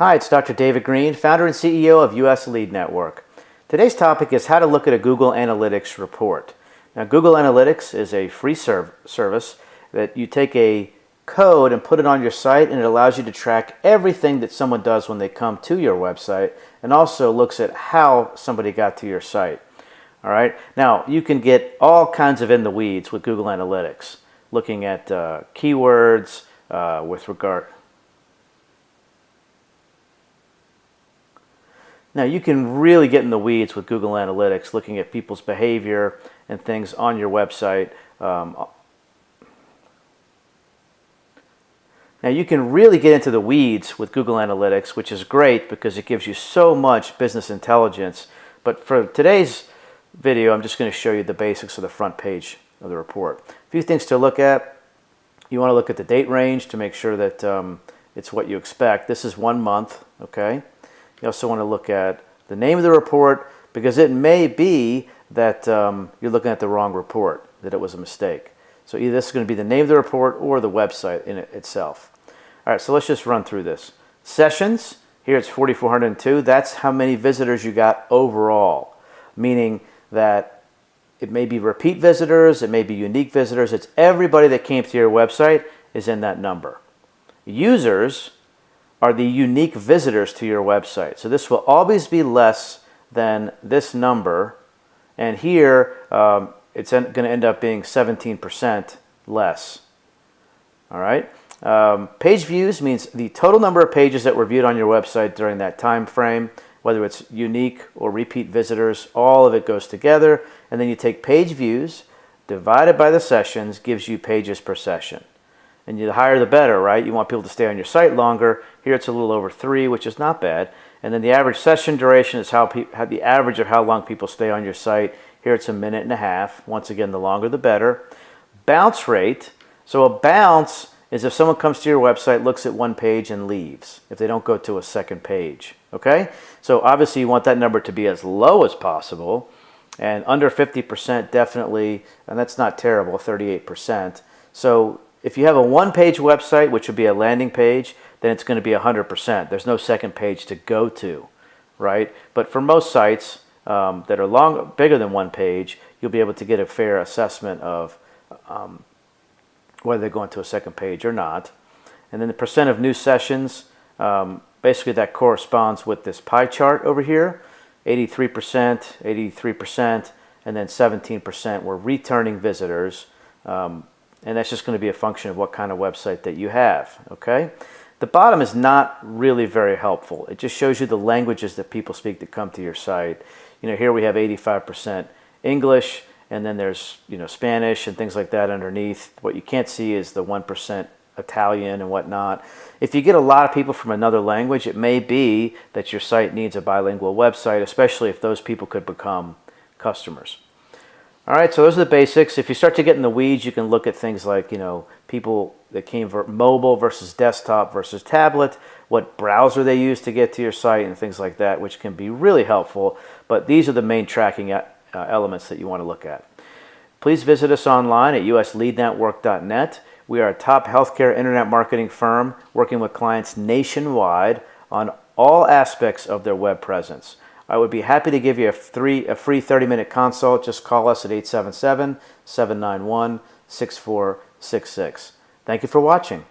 Hi, it's Dr. David Green, founder and CEO of US Lead Network. Today's topic is how to look at a Google Analytics report. Now, Google Analytics is a free service that you take a code and put it on your site, and it allows you to track everything that someone does when they come to your website, and also looks at how somebody got to your site. All right. Now, you can get all kinds of in the weeds with Google Analytics, looking at keywords with regard. Now, you can really get in the weeds with Google Analytics, looking at people's behavior and things on your website. Now, you can really get into the weeds with Google Analytics, which is great because it gives you so much business intelligence. But for today's video, I'm just going to show you the basics of the front page of the report. A few things to look at. You want to look at the date range to make sure that it's what you expect. This is 1 month, okay? You also want to look at the name of the report, because it may be that you're looking at the wrong report, that it was a mistake. So either this is going to be the name of the report or the website in itself. All right, so let's just run through this. Sessions, here it's 4,402. That's how many visitors you got overall, meaning that it may be repeat visitors, it may be unique visitors. It's everybody that came to your website is in that number. Users are the unique visitors to your website. So this will always be less than this number, and here it's going to end up being 17% less. All right. Page views means the total number of pages that were viewed on your website during that time frame, whether it's unique or repeat visitors, all of it goes together, and then you take page views divided by the sessions, gives you pages per session. And the higher the better, right? You want people to stay on your site longer. Here it's a little over 3, which is not bad. And then the average session duration is the average of how long people stay on your site. Here it's 1.5 minutes. Once again, the longer the better. Bounce rate. So a bounce is if someone comes to your website, looks at one page and leaves, if they don't go to a second page. Okay? So obviously you want that number to be as low as possible. And under 50% definitely, and that's not terrible, 38%. So if you have a one-page website, which would be a landing page, then it's going to be 100%. There's no second page to go to, right? But for most sites that are bigger than one page, you'll be able to get a fair assessment of whether they're going to a second page or not. And then the percent of new sessions, basically that corresponds with this pie chart over here. 83%, 83%, and then 17% were returning visitors. And that's just going to be a function of what kind of website that you have, okay? The bottom is not really very helpful. It just shows you the languages that people speak that come to your site. You know, here we have 85% English, and then there's, you know, Spanish and things like that underneath. What you can't see is the 1% Italian and whatnot. If you get a lot of people from another language, it may be that your site needs a bilingual website, especially if those people could become customers. All right, so those are the basics. If you start to get in the weeds, you can look at things like, you know, people that came for mobile versus desktop versus tablet, what browser they use to get to your site, and things like that, which can be really helpful. But these are the main tracking elements that you want to look at. Please visit us online at usleadnetwork.net. We are a top healthcare internet marketing firm working with clients nationwide on all aspects of their web presence. I would be happy to give you a free 30-minute consult. Just call us at 877-791-6466. Thank you for watching.